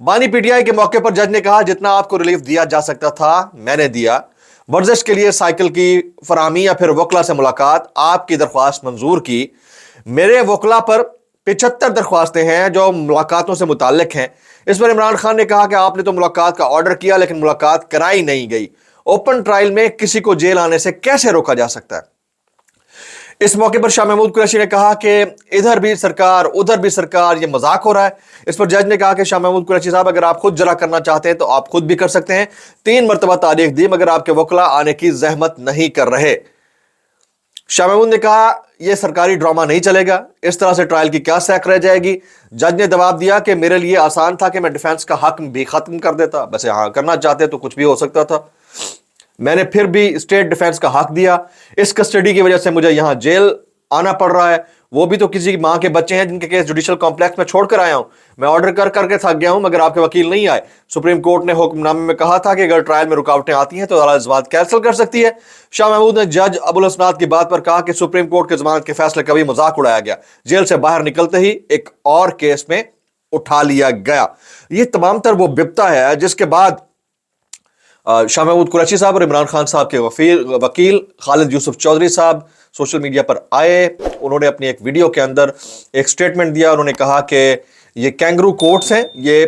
بانی P T I کے موقع پر جج نے کہا جتنا آپ کو ریلیف دیا جا سکتا تھا میں نے دیا. ورزش کے لیے سائیکل کی فراہمی یا پھر وکلا سے ملاقات, آپ کی درخواست منظور کی. میرے وکلا پر 75 درخواستیں ہیں جو ملاقاتوں سے متعلق ہیں. اس پر عمران خان نے کہا کہ آپ نے تو ملاقات کا آرڈر کیا لیکن ملاقات کرائی نہیں گئی. اوپن ٹرائل میں کسی کو جیل آنے سے کیسے روکا جا سکتا ہے؟ اس موقع پر شاہ محمود قریشی نے کہا کہ ادھر بھی سرکار ادھر بھی سرکار, یہ مذاق ہو رہا ہے. اس پر جج نے کہا کہ شاہ محمود قریشی صاحب اگر آپ خود جرا کرنا چاہتے ہیں تو آپ خود بھی کر سکتے ہیں. 3 مرتبہ تاریخ دی مگر آپ کے وکلا آنے کی زحمت نہیں کر رہے. شاہ محمود نے کہا یہ سرکاری ڈرامہ نہیں چلے گا, اس طرح سے ٹرائل کی کیا سیک رہ جائے گی. جج نے جواب دیا کہ میرے لیے آسان تھا کہ میں ڈیفینس کا حق بھی ختم کر دیتا, ویسے ہاں کرنا چاہتے تو کچھ بھی ہو سکتا تھا. میں نے پھر بھی اسٹیٹ ڈیفینس کا حق دیا. اس کسٹڈی کی وجہ سے مجھے یہاں جیل آنا پڑ رہا ہے, وہ بھی تو کسی ماں کے بچے ہیں جن کے کیس جوڈیشل کمپلیکس میں چھوڑ کر آیا ہوں. میں آرڈر کر کے تھک گیا ہوں مگر آپ کے وکیل نہیں آئے. سپریم کورٹ نے حکم نامے میں کہا تھا کہ اگر ٹرائل میں رکاوٹیں آتی ہیں تو عدالت ضمانت کینسل کر سکتی ہے. شاہ محمود نے جج ابو الاسناد کی بات پر کہا کہ سپریم کورٹ کے ضمانت کے فیصلے کا بھی مذاق اڑایا گیا, جیل سے باہر نکلتے ہی ایک اور کیس میں اٹھا لیا گیا. یہ تمام تر وہ ببتا ہے جس کے بعد شاہ محمود قریشی صاحب اور عمران خان صاحب کے وکیل خالد یوسف چودھری صاحب سوشل میڈیا پر آئے. انہوں نے اپنی ایک ویڈیو کے اندر ایک سٹیٹمنٹ دیا. انہوں نے کہا کہ یہ کینگرو کورٹس ہیں, یہ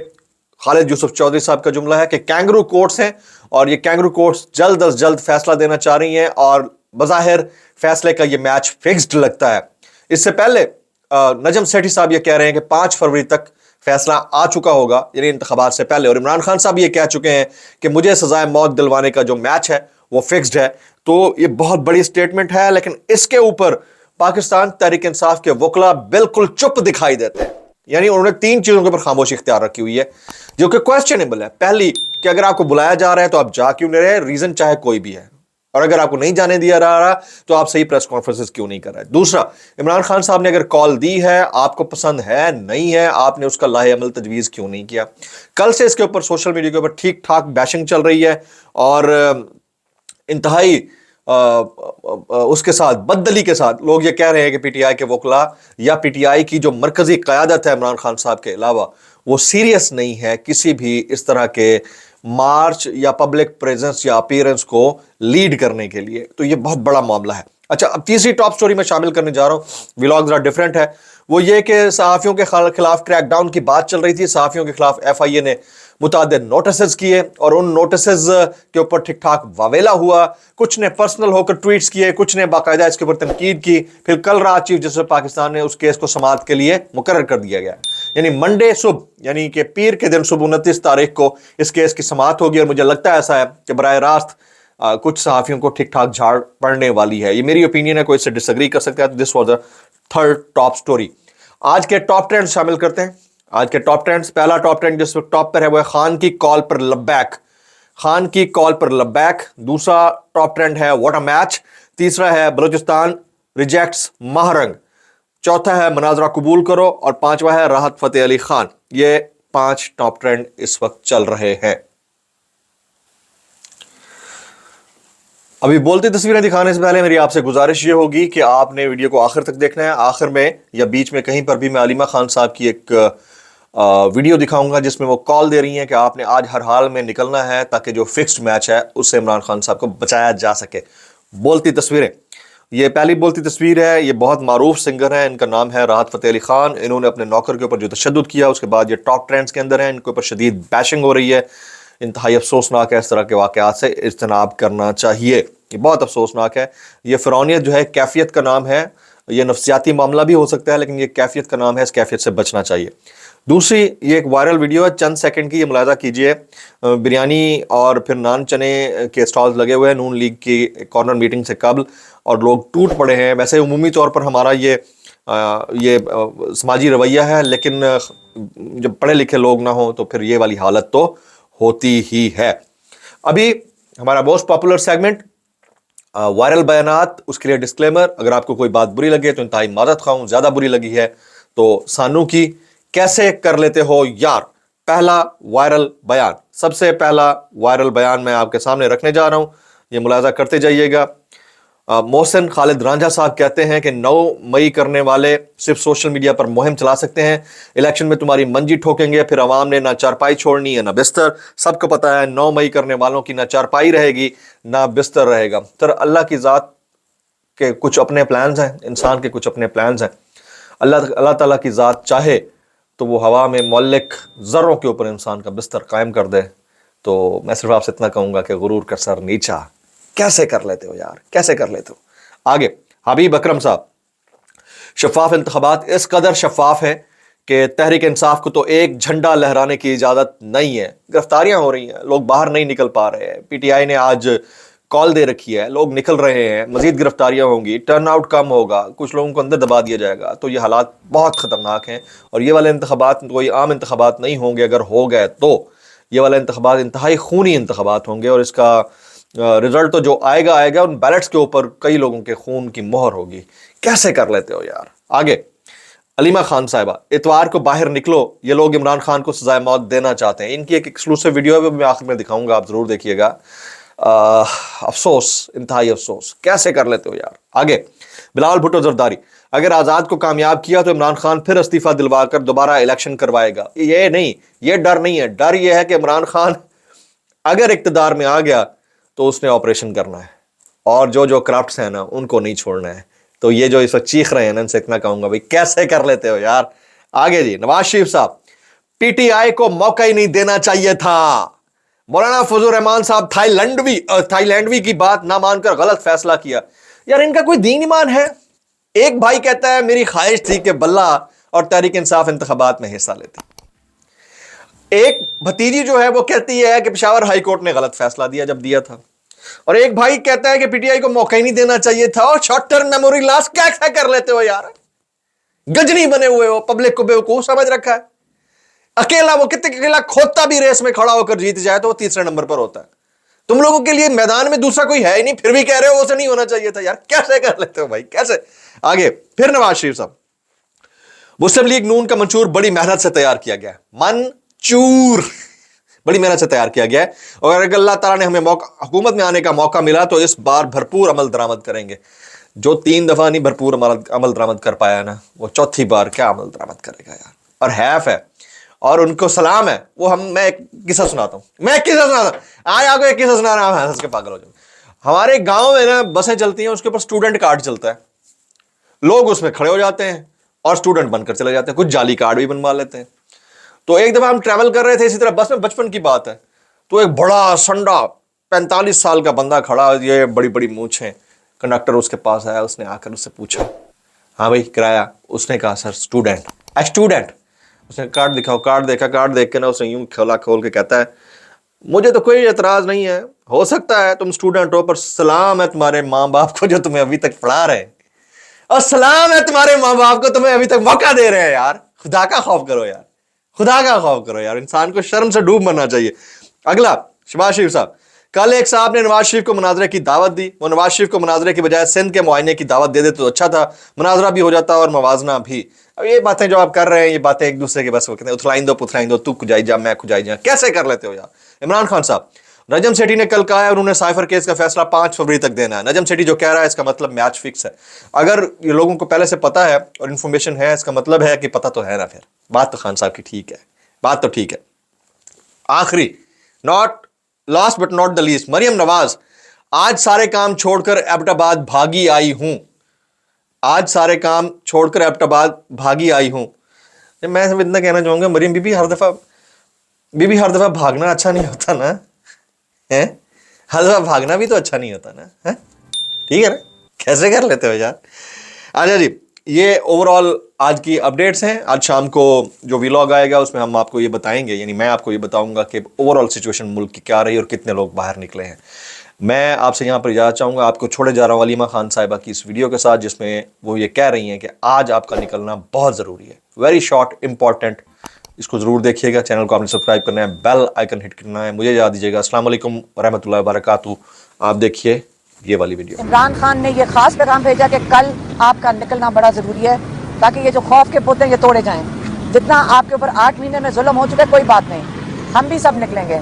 خالد یوسف چودھری صاحب کا جملہ ہے کہ کینگرو کورٹس ہیں اور یہ کینگرو کورٹس جلد از جلد فیصلہ دینا چاہ رہی ہیں اور بظاہر فیصلے کا یہ میچ فکسڈ لگتا ہے. اس سے پہلے نجم سیٹھی صاحب یہ کہہ رہے ہیں کہ 5 فروری تک فیصلہ آ چکا ہوگا, یعنی انتخابات سے پہلے. اور عمران خان صاحب یہ کہہ چکے ہیں کہ مجھے سزائے موت دلوانے کا جو میچ ہے وہ فکسڈ ہے. تو یہ بہت بڑی سٹیٹمنٹ ہے, لیکن اس کے اوپر پاکستان تحریک انصاف کے وکلا بالکل چپ دکھائی دیتے ہیں. یعنی انہوں نے 3 چیزوں کے اوپر خاموشی اختیار رکھی ہوئی ہے جو کہ کویسچنیبل ہے. پہلی کہ اگر آپ کو بلایا جا رہا ہے تو آپ جا کیوں نہیں رہے, ریزن چاہے کوئی بھی ہے, اور اگر آپ کو نہیں جانے دیا رہا تو آپ صحیح پریس کانفرنسز کیوں نہیں کر رہے. دوسرا, عمران خان صاحب نے اگر کال دی ہے, آپ کو پسند ہے نہیں ہے, آپ نے اس کا لاہ عمل تجویز کیوں نہیں کیا. کل سے اس کے اوپر سوشل میڈیا کے اوپر ٹھیک ٹھاک بیشنگ چل رہی ہے اور انتہائی اس کے ساتھ بددلی کے ساتھ لوگ یہ کہہ رہے ہیں کہ پی ٹی آئی کے وکلا یا پی ٹی آئی کی جو مرکزی قیادت ہے عمران خان صاحب کے علاوہ وہ سیریس نہیں ہے کسی بھی اس طرح کے مارچ یا پبلک پریزنس یا اپیرنس کو لیڈ کرنے کے لیے. تو یہ بہت بڑا معاملہ ہے. اچھا, اب تیسری ٹاپ سٹوری میں شامل کرنے جا رہا ہوں, ولاگ ذرا ڈیفرنٹ ہے. وہ یہ کہ صحافیوں کے خلاف کریک ڈاؤن کی بات چل رہی تھی. صحافیوں کے خلاف ایف آئی اے نے متعدد نوٹسز کیے اور ان نوٹسز کے اوپر ٹھیک ٹھاک واویلا ہوا. کچھ نے پرسنل ہو کر ٹویٹس کیے, کچھ نے باقاعدہ اس کے اوپر تنقید کی. پھر کل رات چیف جسٹس پاکستان نے اس کیس کو سماعت کے لیے مقرر کر دیا گیا, یعنی منڈے صبح, یعنی کہ پیر کے دن صبح 29 تاریخ کو اس کیس کی سماعت ہوگی. اور مجھے لگتا ہے ایسا ہے کہ براہ راست کچھ صحافیوں کو ٹھیک ٹھاک جھاڑ پڑنے والی ہے. یہ میری اوپینین ہے, کوئی اس سے ڈس ایگری کر سکتا ہے. This was the third top story. آج کے ٹاپ ٹرینڈ شامل کرتے ہیں. آج کے ٹاپ ٹرینڈز, پہلا ٹاپ ٹرینڈ جس وقت ٹاپ پر ہے وہ ہے خان کی کال پر لبیک. خان کی کال پر لبیک. دوسرا ٹاپ ٹرینڈ ہے واٹ اے میچ. تیسرا ہے بلوچستان ریجیکٹس مہرنگ. چوتھا ہے مناظرہ قبول کرو. اور 5واں ہے راحت فتح علی خان. یہ 5 ٹاپ ٹرینڈ اس وقت چل رہے ہیں. ابھی بولتی تصویریں دکھانے سے پہلے میری آپ سے گزارش یہ ہوگی کہ آپ نے ویڈیو کو آخر تک دیکھنا ہے. آخر میں یا بیچ میں کہیں پر بھی میں علیمہ خان صاحب کی ایک ویڈیو دکھاؤں گا جس میں وہ کال دے رہی ہیں کہ آپ نے آج ہر حال میں نکلنا ہے تاکہ جو فکسڈ میچ ہے اس سے عمران خان صاحب کو بچایا جا سکے. بولتی تصویریں, یہ پہلی بولتی تصویر ہے. یہ بہت معروف سنگر ہیں, ان کا نام ہے راحت فتح علی خان. انہوں نے اپنے نوکر کے اوپر جو تشدد کیا اس کے بعد یہ ٹاپ ٹرینڈز کے اندر ہیں. ان کے اوپر شدید بیشنگ ہو رہی ہے. انتہائی افسوسناک ہے, اس طرح کے واقعات سے اجتناب کرنا چاہیے. یہ بہت افسوسناک ہے. یہ فرعونیت جو ہے کیفیت کا نام ہے. یہ نفسیاتی معاملہ بھی ہو سکتا ہے لیکن یہ کیفیت کا نام ہے, اس کیفیت سے بچنا چاہیے. دوسری, یہ ایک وائرل ویڈیو ہے, چند سیکنڈ کی, یہ ملاحظہ کیجئے. بریانی اور پھر نان چنے کے سٹالز لگے ہوئے ہیں نون لیگ کی کارنر میٹنگ سے قبل اور لوگ ٹوٹ پڑے ہیں. ویسے عمومی طور پر ہمارا یہ سماجی رویہ ہے, لیکن جب پڑھے لکھے لوگ نہ ہوں تو پھر یہ والی حالت تو ہوتی ہی ہے. ابھی ہمارا موسٹ پاپولر سیگمنٹ وائرل بیانات, اس کے لیے ڈسکلیمر, اگر آپ کو کوئی بات بری لگے تو انتہائی معذرت خواہ ہوں, زیادہ بری لگی ہے تو سانو کی کیسے کر لیتے ہو یار. پہلا وائرل بیان, سب سے پہلا وائرل بیان میں آپ کے سامنے رکھنے جا رہا ہوں, یہ ملاحظہ کرتے جائیے گا. محسن خالد رانجھا صاحب کہتے ہیں کہ 9 مئی کرنے والے صرف سوشل میڈیا پر مہم چلا سکتے ہیں، الیکشن میں تمہاری منجی ٹھوکیں گے، پھر عوام نے نہ چارپائی چھوڑنی ہے نہ بستر. سب کو پتا ہے 9 مئی کرنے والوں کی نہ چارپائی رہے گی نہ بستر رہے گا. اللہ کی ذات کے کچھ اپنے پلانز ہیں، انسان کے کچھ اپنے پلانز ہیں. اللہ تعالیٰ کی ذات چاہے تو وہ ہوا میں معلق ذروں کے اوپر انسان کا بستر قائم کر دے. تو میں صرف آپ سے اتنا کہوں گا کہ غرور کا سر نیچا. کیسے کر لیتے ہو یار، کیسے کر لیتے ہو؟ آگے حبیب اکرم صاحب، شفاف انتخابات اس قدر شفاف ہے کہ تحریک انصاف کو تو ایک جھنڈا لہرانے کی اجازت نہیں ہے. گرفتاریاں ہو رہی ہیں، لوگ باہر نہیں نکل پا رہے ہیں. پی ٹی آئی نے آج کال دے رکھی ہے، لوگ نکل رہے ہیں، مزید گرفتاریاں ہوں گی، ٹرن آؤٹ کم ہوگا، کچھ لوگوں کو اندر دبا دیا جائے گا. تو یہ حالات بہت خطرناک ہیں، اور یہ والے انتخابات کوئی عام انتخابات نہیں ہوں گے. اگر ہو گئے تو یہ والے انتخابات انتہائی خونی انتخابات ہوں گے، اور اس کا رزلٹ تو جو آئے گا ان بیلٹس کے اوپر کئی لوگوں کے خون کی مہر ہوگی. کیسے کر لیتے ہو یار؟ آگے علیمہ خان صاحبہ، اتوار کو باہر نکلو، یہ لوگ عمران خان کو سزائے موت دینا چاہتے ہیں. ان کی ایک ایکسکلوسیو ویڈیو ہے، میں آخر میں دکھاؤں گا، آپ ضرور دیکھیے گا. افسوس، انتہائی افسوس. کیسے کر لیتے ہو یار؟ آگے بلال بھٹو زرداری، اگر آزاد کو کامیاب کیا تو عمران خان پھر استعفیٰ دلوا کر دوبارہ الیکشن کروائے گا. یہ نہیں، یہ ڈر نہیں ہے. ڈر یہ ہے کہ عمران خان اگر اقتدار میں آ گیا تو اس نے آپریشن کرنا ہے، اور جو کرپٹس ہیں نا ان کو نہیں چھوڑنا ہے. تو یہ جو اس وقت چیخ رہے ہیں نا، ان سے اتنا کہوں گا بھائی کیسے کر لیتے ہو یار؟ آگے جی نواز شریف صاحب، پی ٹی آئی کو موقع ہی نہیں دینا چاہیے تھا. مولانا فضل الرحمان صاحب، تھائی لینڈوی کی بات نہ مان کر غلط فیصلہ کیا. یار ان کا کوئی دین ایمان ہے؟ ایک بھائی کہتا ہے میری خواہش تھی کہ بلہ اور تحریک انصاف انتخابات میں حصہ لیتی. ایک بھتیجی جو ہے وہ کہتی ہے کہ پشاور ہائی کورٹ نے غلط فیصلہ دیا جب دیا تھا. اور ایک بھائی کہتا ہے کہ پی ٹی آئی کو موقع ہی نہیں دینا چاہیے تھا. اور شارٹ ٹرم میموری لاس کیا کر لیتے ہو یار؟ گجنی بنے ہوئے ہو، پبلک کو بیوقوف سمجھ رکھا ہے. اکیلا وہ کتنے اکیلا کھوتا بھی ریس میں کھڑا ہو کر جیت جائے تو وہ تیسرے نمبر پر ہوتا ہے. تم لوگوں کے لیے میدان میں دوسرا کوئی ہے ہی نہیں، پھر بھی کہہ رہے ہو اسے نہیں ہونا چاہیے تھا. یار کیسے کر لیتے ہو بھائی، کیسے؟ آگے پھر نواز شریف صاحب، مسلم لیگ نون کا منشور بڑی محنت سے تیار کیا گیا. منشور بڑی محنت سے تیار کیا گیا ہے، اور اگر اللہ تعالیٰ نے ہمیں حکومت میں آنے کا موقع ملا تو اس بار بھرپور عمل درآمد کریں گے. جو 3 دفعہ نہیں بھرپور عمل درآمد کر پایا نا، وہ چوتھی بار کیا عمل درآمد کرے گا یار؟ اور حیف ہے، اور ان کو سلام ہے. میں ایک قصہ سناتا ہوں. آج آپ کو ایک قصہ سنا رہا ہوں، ہنس کے پاگل ہو جاؤں. ہمارے گاؤں میں نا بسیں چلتی ہیں، اس کے اوپر اسٹوڈنٹ کارڈ چلتا ہے. لوگ اس میں کھڑے ہو جاتے ہیں اور اسٹوڈنٹ بن کر چلے جاتے ہیں. کچھ جعلی کارڈ بھی بنوا لیتے ہیں. تو ایک دفعہ ہم ٹریول کر رہے تھے اسی طرح بس میں، بچپن کی بات ہے. تو ایک بڑا سنڈا 45 سال کا بندہ کھڑا، یہ بڑی بڑی مونچھیں. کنڈکٹر اس کے پاس آیا، اس نے آ کر اس سے پوچھا، ہاں بھائی کرایہ؟ اس نے کہا سر اسٹوڈنٹ. اس نے کارڈ دکھاؤ. کارڈ دیکھا، کارڈ دیکھ کے نا اس نے یوں کھول کے کہتا ہے مجھے تو کوئی اعتراض نہیں ہے، ہو سکتا ہے تم اسٹوڈنٹ ہو، پر سلام ہے تمہارے ماں باپ کو جو تمہیں ابھی تک پڑھا رہے ہیں، اور سلام ہے تمہارے ماں باپ کو تمہیں ابھی تک موقع دے رہے ہیں. یار خدا کا خوف کرو یار، خدا کا خوف کرو یار. انسان کو شرم سے ڈوب مرنا چاہیے. اگلا شہباز شریف صاحب، کل ایک صاحب نے نواز شریف کو مناظرے کی دعوت دی. وہ نواز شریف کو مناظرے کی بجائے سندھ کے معائنے کی دعوت دے دیتے تو اچھا تھا، مناظرہ بھی ہو جاتا اور موازنہ بھی. اب یہ باتیں جو آپ کر رہے ہیں، یہ باتیں ایک دوسرے کے بس وہ کہتے ہیں اتھلائیں دو، تو کھجائی جا میں کھجائی جا. کیسے کر لیتے ہو یار؟ عمران خان صاحب، نجم سیٹھی نے کل کہا ہے انہوں نے سائفر کیس کا فیصلہ 5 فروری تک دینا ہے. نجم سیٹھی جو کہہ رہا ہے اس کا مطلب میچ فکس ہے. اگر یہ لوگوں کو پہلے سے پتا ہے اور انفارمیشن ہے، اس کا مطلب ہے کہ پتا تو ہے نا. پھر بات تو خان صاحب کی ٹھیک ہے، بات تو ٹھیک ہے. آخری last but not the least, Maryam Nawaz, آج سارے کام چھوڑ کر ایبٹ آباد بھاگی آئی ہوں. آج سارے کام چھوڑ کر ایبٹ آباد بھاگی آئی ہوں. میں اتنا کہنا چاہوں گا، مریم بی بی ہر دفعہ بھاگنا اچھا نہیں ہوتا نا. ہر دفعہ بھاگنا بھی تو اچھا نہیں ہوتا نا. ٹھیک ہے نا؟ کیسے کر لیتے ہو یار؟ اچھا جی، یہ اوور آل آج کی اپڈیٹس ہیں. آج شام کو جو ویلاگ آئے گا اس میں ہم آپ کو یہ بتائیں گے، یعنی میں آپ کو یہ بتاؤں گا کہ اوور آل سچویشن ملک کی کیا رہی اور کتنے لوگ باہر نکلے ہیں. میں آپ سے یہاں پر اجازت چاہوں گا، آپ کو چھوڑے جا رہا ہوں علیمہ خان صاحبہ کی اس ویڈیو کے ساتھ، جس میں وہ یہ کہہ رہی ہیں کہ آج آپ کا نکلنا بہت ضروری ہے. Very short important. اس کو ضرور دیکھیے گا. چینل کو آپ نے سبسکرائب کرنا ہے، بیل آئیکن ہٹ کرنا ہے. مجھے یاد دیجیے گا. السلام علیکم ورحمۃ اللہ وبرکاتہ. آپ دیکھیے یہ والی ویڈیو. عمران خان نے یہ خاص پیغام بھیجا کہ کل آپ کا نکلنا بڑا ضروری ہے، تاکہ یہ جو خوف کے پوتے یہ توڑے جائیں. جتنا آپ کے اوپر 8 مہینے میں ظلم ہو چکا ہے، کوئی بات نہیں، ہم بھی سب نکلیں گے.